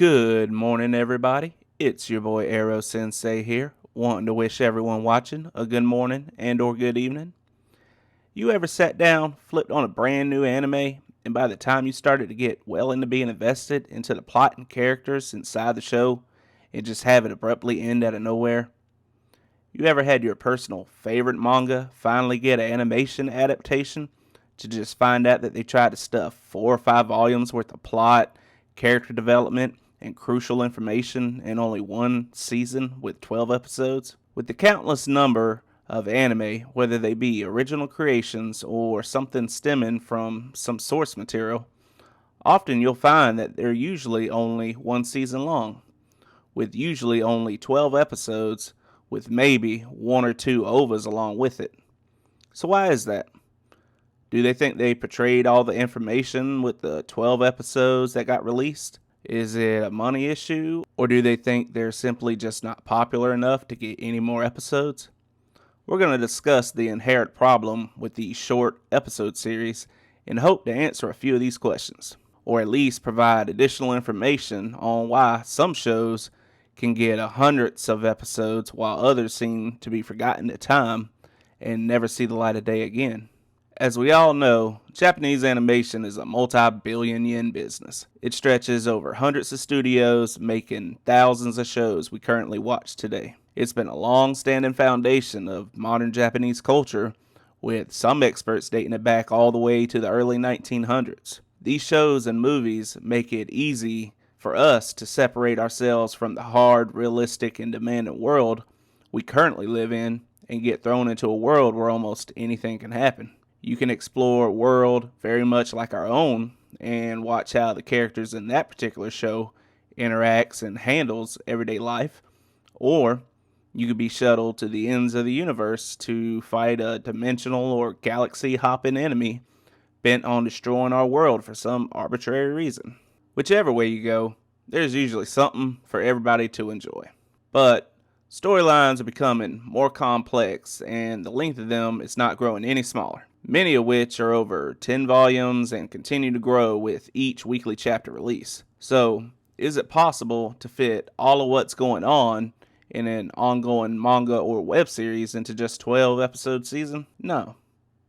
Good morning, everybody. It's your boy Arrow Sensei here, wanting to wish everyone watching a good morning and/or good evening. You ever sat down, flipped on a brand new anime, and by the time you started to get well into being invested into the plot and characters inside the show, and just have it abruptly end out of nowhere? You ever had your personal favorite manga finally get an animation adaptation to just find out that they tried to stuff 4 or 5 volumes worth of plot, character development, and crucial information in only one season with 12 episodes? With the countless number of anime, whether they be original creations or something stemming from some source material, often you'll find that they're usually only one season long, with usually only 12 episodes, with maybe one or two OVAs along with it. So why is that? Do they think they portrayed all the information with the 12 episodes that got released? Is it a money issue? Or do they think they're simply just not popular enough to get any more episodes? We're going to discuss the inherent problem with these short episode series and hope to answer a few of these questions, or at least provide additional information on why some shows can get hundreds of episodes while others seem to be forgotten at time and never see the light of day again. As we all know, Japanese animation is a multi-billion yen business. It stretches over hundreds of studios, making thousands of shows we currently watch today. It's been a long-standing foundation of modern Japanese culture, with some experts dating it back all the way to the early 1900s. These shows and movies make it easy for us to separate ourselves from the hard, realistic, and demanding world we currently live in and get thrown into a world where almost anything can happen. You can explore a world very much like our own and watch how the characters in that particular show interacts and handles everyday life, or you could be shuttled to the ends of the universe to fight a dimensional or galaxy hopping enemy bent on destroying our world for some arbitrary reason. Whichever way you go, there's usually something for everybody to enjoy. But storylines are becoming more complex, and the length of them is not growing any smaller, many of which are over 10 volumes and continue to grow with each weekly chapter release. So, is it possible to fit all of what's going on in an ongoing manga or web series into just 12 episode season? No,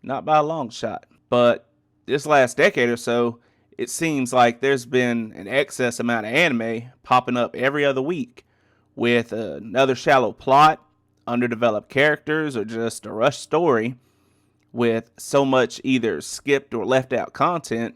not by a long shot. But this last decade or so, it seems like there's been an excess amount of anime popping up every other week with another shallow plot, underdeveloped characters, or just a rushed story with so much either skipped or left out content.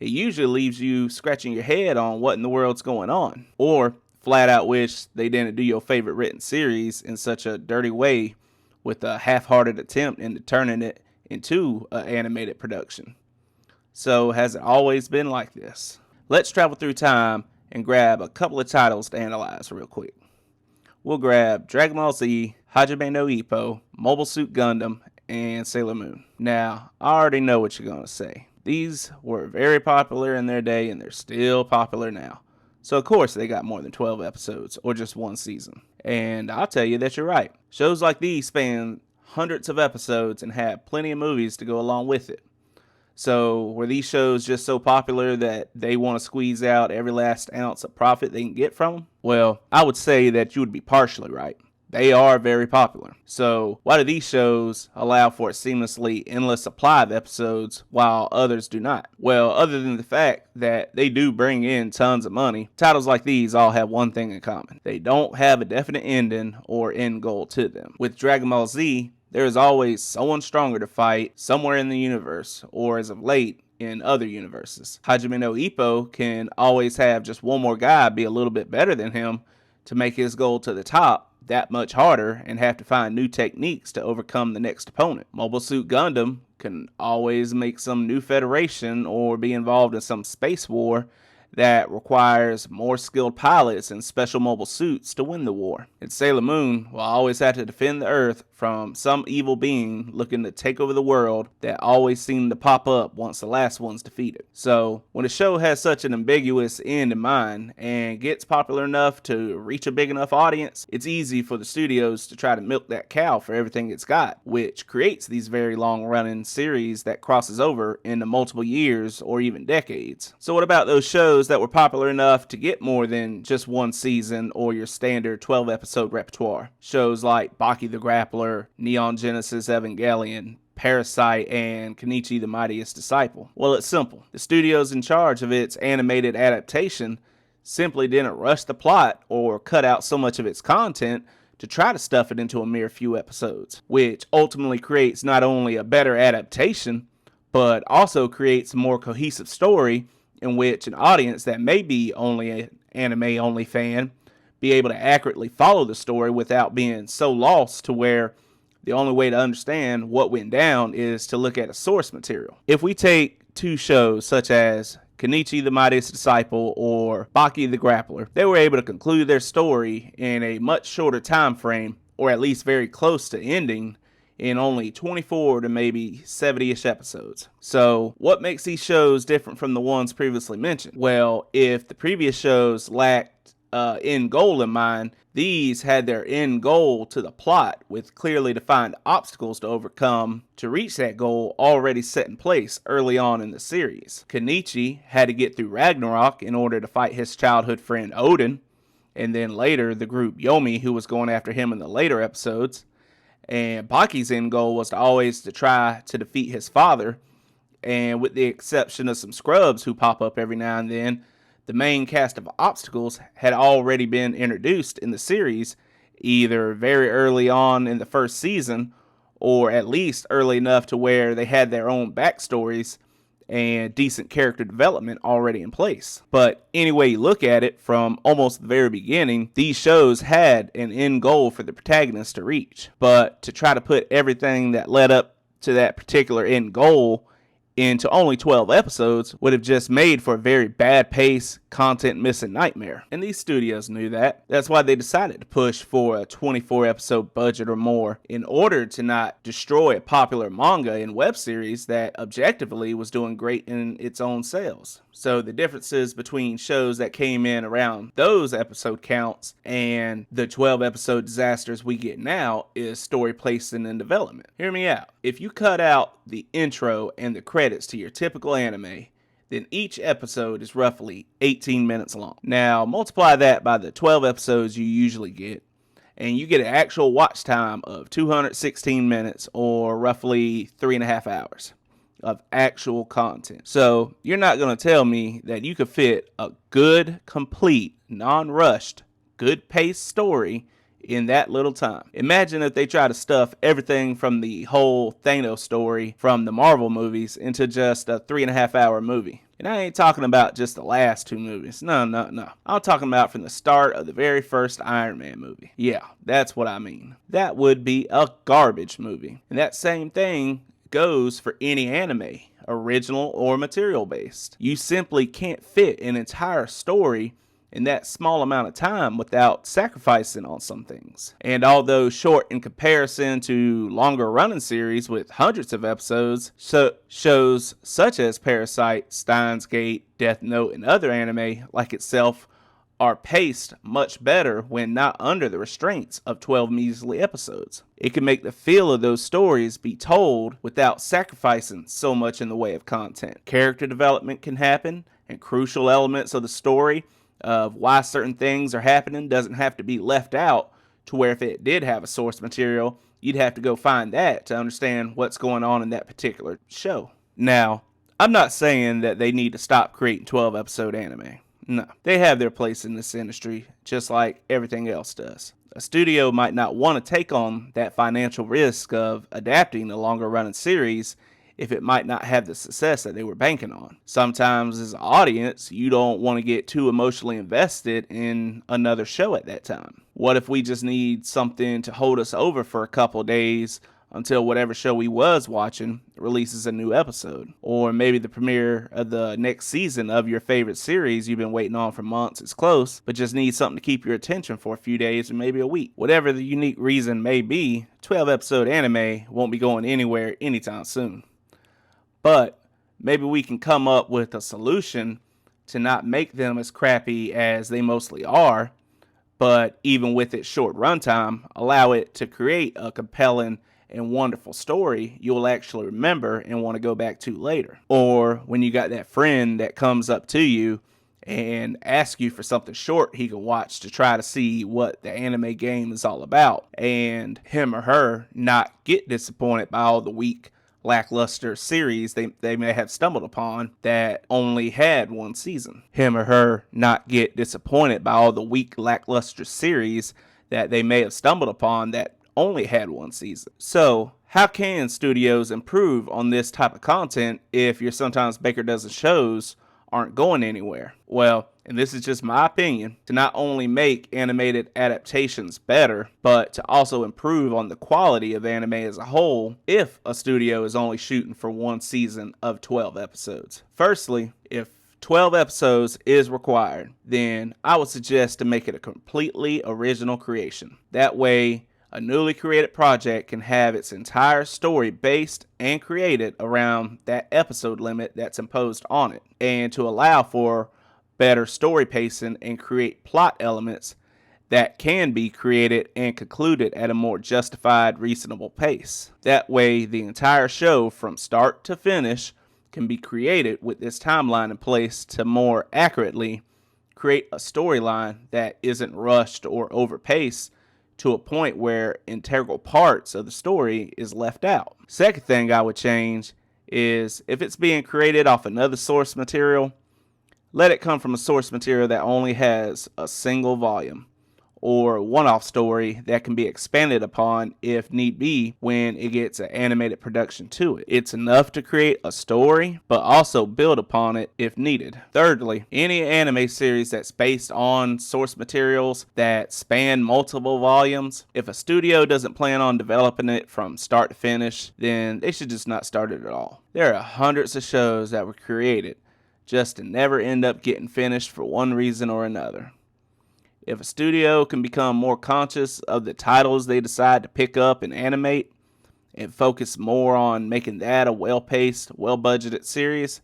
It usually leaves you scratching your head on what in the world's going on, or flat out wish they didn't do your favorite written series in such a dirty way with a half-hearted attempt into turning it into an animated production. So has it always been like this? Let's travel through time and grab a couple of titles to analyze real quick. We'll grab Dragon Ball Z, Hajime no Ippo, Mobile Suit Gundam, and Sailor Moon. Now, I already know what you're going to say. These were very popular in their day and they're still popular now. So of course they got more than 12 episodes or just one season. And I'll tell you that you're right. Shows like these span hundreds of episodes and have plenty of movies to go along with it. So were these shows just so popular that they want to squeeze out every last ounce of profit they can get from them? Well, I would say that you would be partially right. They are very popular. So why do these shows allow for a seamlessly endless supply of episodes while others do not? Well, other than the fact that they do bring in tons of money, titles like these all have one thing in common. They don't have a definite ending or end goal to them. With Dragon Ball Z, there is always someone stronger to fight somewhere in the universe, or as of late, in other universes. Hajime no Ippo can always have just one more guy be a little bit better than him to make his goal to the top that much harder and have to find new techniques to overcome the next opponent. Mobile Suit Gundam can always make some new federation or be involved in some space war that requires more skilled pilots and special mobile suits to win the war. And Sailor Moon will always have to defend the Earth from some evil being looking to take over the world that always seemed to pop up once the last one's defeated. So when a show has such an ambiguous end in mind and gets popular enough to reach a big enough audience, it's easy for the studios to try to milk that cow for everything it's got, which creates these very long running series that crosses over into multiple years or even decades. So what about those shows that were popular enough to get more than just one season or your standard 12 episode repertoire? Shows like Baki the Grappler, Neon Genesis Evangelion, Parasite, and Kenichi the Mightiest Disciple. Well, it's simple. The studios in charge of its animated adaptation simply didn't rush the plot or cut out so much of its content to try to stuff it into a mere few episodes, which ultimately creates not only a better adaptation, but also creates a more cohesive story in which an audience that may be only an anime-only fan be able to accurately follow the story without being so lost to where the only way to understand what went down is to look at a source material. If we take two shows such as Kenichi the Mightiest Disciple or Baki the Grappler, they were able to conclude their story in a much shorter time frame, or at least very close to ending, in only 24 to maybe 70-ish episodes. So what makes these shows different from the ones previously mentioned? Well, if the previous shows lacked end goal in mind, these had their end goal to the plot with clearly defined obstacles to overcome to reach that goal already set in place early on in the series. Kenichi had to get through Ragnarok in order to fight his childhood friend Odin, and then later the group Yomi, who was going after him in the later episodes. And Baki's end goal was to try to defeat his father, and with the exception of some scrubs who pop up every now and then, the main cast of obstacles had already been introduced in the series, either very early on in the first season, or at least early enough to where they had their own backstories and decent character development already in place. But any way you look at it, from almost the very beginning, these shows had an end goal for the protagonist to reach. But to try to put everything that led up to that particular end goal into only 12 episodes would have just made for a very bad pace, content missing nightmare. And these studios knew that. That's why they decided to push for a 24 episode budget or more in order to not destroy a popular manga and web series that objectively was doing great in its own sales. So the differences between shows that came in around those episode counts and the 12 episode disasters we get now is story placing and development. Hear me out. If you cut out the intro and the credits to your typical anime, then each episode is roughly 18 minutes long. Now multiply that by the 12 episodes you usually get, and you get an actual watch time of 216 minutes, or roughly 3.5 hours of actual content. So you're not going to tell me that you could fit a good, complete, non-rushed, good paced story in that little time. Imagine if they try to stuff everything from the whole Thanos story from the Marvel movies into just a 3.5 hour movie. And I ain't talking about just the last two movies. No. I'm talking about from the start of the very first Iron Man movie. Yeah, that's what I mean. That would be a garbage movie. And that same thing goes for any anime, original or material based. You simply can't fit an entire story in that small amount of time without sacrificing on some things. And although short in comparison to longer running series with hundreds of episodes, shows such as Parasite, Steins Gate, Death Note, and other anime like itself are paced much better when not under the restraints of 12 measly episodes. It can make the feel of those stories be told without sacrificing so much in the way of content. Character development can happen, and crucial elements of the story of why certain things are happening doesn't have to be left out, to where if it did have a source material, you'd have to go find that to understand what's going on in that particular show. Now, I'm not saying that they need to stop creating 12 episode anime. No, they have their place in this industry, just like everything else does. A studio might not want to take on that financial risk of adapting a longer running series if it might not have the success that they were banking on. Sometimes as an audience, you don't want to get too emotionally invested in another show at that time. What if we just need something to hold us over for a couple days until whatever show we was watching releases a new episode. Or maybe the premiere of the next season of your favorite series you've been waiting on for months is close, but just need something to keep your attention for a few days or maybe a week. Whatever the unique reason may be, 12-episode anime won't be going anywhere anytime soon. But maybe we can come up with a solution to not make them as crappy as they mostly are, but even with its short runtime, allow it to create a compelling and wonderful story you'll actually remember and want to go back to later. Or when you got that friend that comes up to you and asks you for something short he can watch to try to see what the anime game is all about, and him or her not get disappointed by all the weak, lackluster series they may have stumbled upon that only had one season. Him or her not get disappointed by all the weak, lackluster series that they may have stumbled upon that only had one season. So, how can studios improve on this type of content if your Sometimes Baker Dozen shows aren't going anywhere? Well, and this is just my opinion, to not only make animated adaptations better, but to also improve on the quality of anime as a whole if a studio is only shooting for one season of 12 episodes. Firstly, if 12 episodes is required, then I would suggest to make it a completely original creation. That way, a newly created project can have its entire story based and created around that episode limit that's imposed on it, and to allow for better story pacing and create plot elements that can be created and concluded at a more justified, reasonable pace. That way, the entire show from start to finish can be created with this timeline in place to more accurately create a storyline that isn't rushed or overpaced to a point where integral parts of the story is left out. Second thing I would change is if it's being created off another source material, let it come from a source material that only has a single volume or a one-off story that can be expanded upon if need be when it gets an animated production to it. It's enough to create a story, but also build upon it if needed. Thirdly, any anime series that's based on source materials that span multiple volumes, if a studio doesn't plan on developing it from start to finish, then they should just not start it at all. There are hundreds of shows that were created just to never end up getting finished for one reason or another. If a studio can become more conscious of the titles they decide to pick up and animate, and focus more on making that a well-paced, well-budgeted series,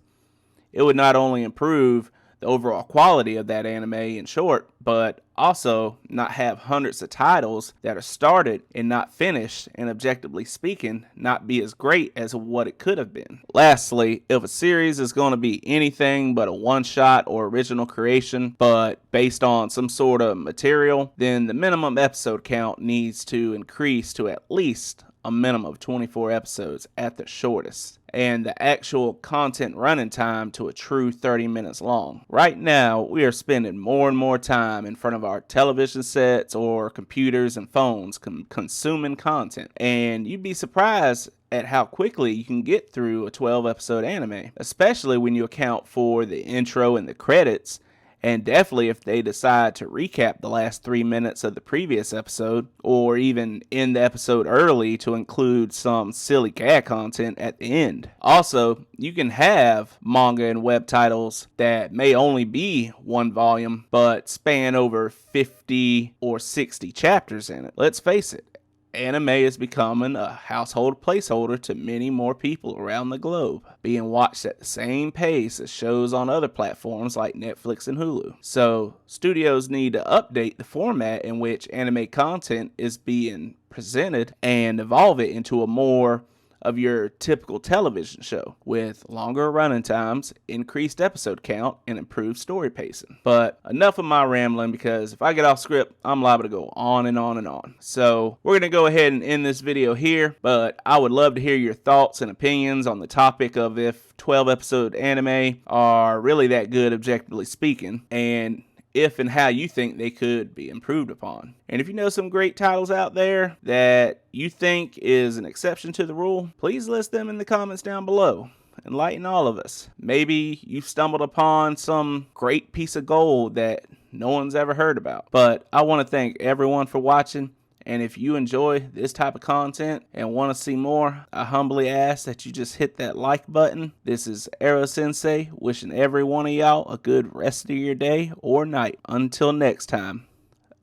it would not only improve the overall quality of that anime in short, but also not have hundreds of titles that are started and not finished, and objectively speaking, not be as great as what it could have been. Lastly, if a series is going to be anything but a one-shot or original creation, but based on some sort of material, then the minimum episode count needs to increase to at least a minimum of 24 episodes at the shortest, and the actual content running time to a true 30 minutes long. Right now, we are spending more and more time in front of our television sets or computers and phones consuming content, and you'd be surprised at how quickly you can get through a 12-episode anime, especially when you account for the intro and the credits. And definitely if they decide to recap the last 3 minutes of the previous episode, or even end the episode early to include some silly gag content at the end. Also, you can have manga and web titles that may only be one volume, but span over 50 or 60 chapters in it. Let's face it, anime is becoming a household placeholder to many more people around the globe, being watched at the same pace as shows on other platforms like Netflix and Hulu. So, studios need to update the format in which anime content is being presented and evolve it into a more of your typical television show with longer running times, increased episode count, and improved story pacing. But enough of my rambling, because if I get off script, I'm liable to go on and on and on. So we're going to go ahead and end this video here, but I would love to hear your thoughts and opinions on the topic of if 12-episode anime are really that good, objectively speaking, and if and how you think they could be improved upon. And if you know some great titles out there that you think is an exception to the rule, please list them in the comments down below. Enlighten all of us. Maybe you've stumbled upon some great piece of gold that no one's ever heard about. But I want to thank everyone for watching, And if you enjoy this type of content and want to see more, I humbly ask that you just hit that like button. This is Arrow Sensei wishing every one of y'all a good rest of your day or night. Until next time,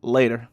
later.